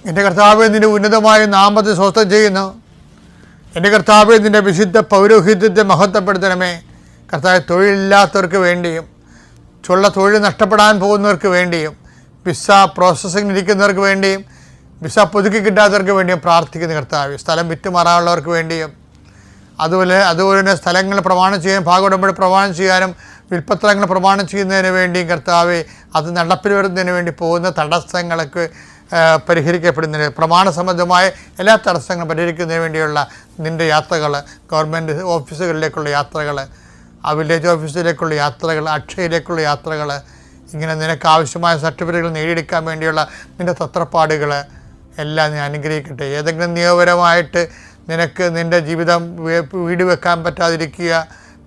എൻ്റെ കർത്താവേ, നിൻ്റെ ഉന്നതമായ നാമത്തെ സ്വസ്ഥം ചെയ്യുന്നു. എൻ്റെ കർത്താവേ, നിൻ്റെ വിശുദ്ധ പൗരോഹിത്യത്തെ മഹത്വപ്പെടുത്തണമേ. കർത്താവ്, തൊഴിലില്ലാത്തവർക്ക് വേണ്ടിയും തൊഴിൽ നഷ്ടപ്പെടാൻ പോകുന്നവർക്ക് വേണ്ടിയും വിസ പ്രോസസ്സിംഗ് ഇരിക്കുന്നവർക്ക് വേണ്ടിയും വിസ പുതുക്കി കിട്ടാത്തവർക്ക് വേണ്ടിയും പ്രാർത്ഥിക്കുന്ന കർത്താവ്, സ്ഥലം വിറ്റുമാറാനുള്ളവർക്ക് വേണ്ടിയും അതുപോലെ തന്നെ സ്ഥലങ്ങൾ പ്രമാണം ചെയ്യാൻ ഭാഗോടമ്പടി പ്രമാണം ചെയ്യാനും വിൽപ്പത്രങ്ങൾ പ്രമാണം ചെയ്യുന്നതിന് വേണ്ടിയും കർത്താവെ, അത് നടപ്പിൽ വരുന്നതിന് വേണ്ടി പോകുന്ന തടസ്സങ്ങൾക്ക് പരിഹരിക്കപ്പെടുന്നതിന് പ്രമാണ സംബന്ധമായ എല്ലാ തടസ്സങ്ങളും പരിഹരിക്കുന്നതിന് വേണ്ടിയുള്ള നിൻ്റെ യാത്രകൾ, ഗവൺമെൻറ് ഓഫീസുകളിലേക്കുള്ള യാത്രകൾ, വില്ലേജ് ഓഫീസിലേക്കുള്ള യാത്രകൾ, അക്ഷയയിലേക്കുള്ള യാത്രകൾ, ഇങ്ങനെ നിനക്ക് ആവശ്യമായ സർട്ടിഫിക്കറ്റുകൾ നേടിയെടുക്കാൻ വേണ്ടിയുള്ള നിൻ്റെ തത്രപ്പാടുകൾ എല്ലാം നീ അനുഗ്രഹിക്കട്ടെ. ഏതെങ്കിലും നിയമപരമായിട്ട് നിനക്ക് നിൻ്റെ ജീവിതം വീട് വെക്കാൻ പറ്റാതിരിക്കുക,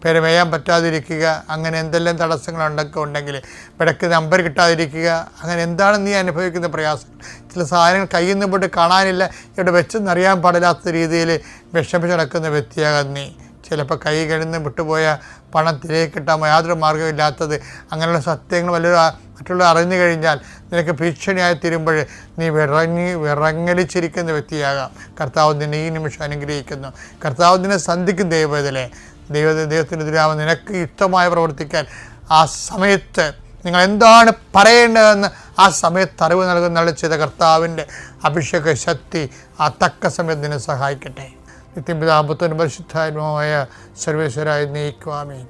പെരുമയാൻ പറ്റാതിരിക്കുക, അങ്ങനെ എന്തെല്ലാം തടസ്സങ്ങളുണ്ടൊക്കെ ഉണ്ടെങ്കിൽ ഇടയ്ക്ക് നമ്പർ കിട്ടാതിരിക്കുക, അങ്ങനെ എന്താണ് നീ അനുഭവിക്കുന്ന പ്രയാസം? ചില സാധനങ്ങൾ കയ്യിൽ നിന്ന് പോയിട്ട് കാണാനില്ല, ഇവിടെ വെച്ചെന്നറിയാൻ പാടില്ലാത്ത രീതിയിൽ വിഷമിച്ച് നടക്കുന്ന വ്യക്തിയാകാൻ നീ. ചിലപ്പോൾ കൈ കഴിന്ന് വിട്ടുപോയ പണം തിരികെ കിട്ടാൻ യാതൊരു മാർഗ്ഗമില്ലാത്തത്, അങ്ങനെയുള്ള സത്യങ്ങൾ മറ്റുള്ളവർ അറിഞ്ഞു കഴിഞ്ഞാൽ നിനക്ക് ഭീഷണിയായി തീരുമ്പോൾ നീ വിറങ്ങലിച്ചിരിക്കുന്ന വ്യക്തിയാകാം. കർത്താവ് നിന്നെ ഈ നിമിഷം അനുഗ്രഹിക്കുന്നു. കർത്താവ് നിന്നെ സന്ധിക്കും. ദൈവത്തിനെതിരാവുന്ന നിനക്ക് യുക്തമായി പ്രവർത്തിക്കാൻ ആ സമയത്ത് നിങ്ങൾ എന്താണ് പറയേണ്ടതെന്ന് ആ സമയത്ത് അറിവ് നൽകുന്ന ചെയ്ത കർത്താവിൻ്റെ അഭിഷേക ശക്തി ആ തക്ക സമയത്ത് നിന്നെ സഹായിക്കട്ടെ. നിത്യപിതാപുത്രനും പരിശുദ്ധാത്മാവായ സർവേശ്വരായ നീക്കുവാമേ.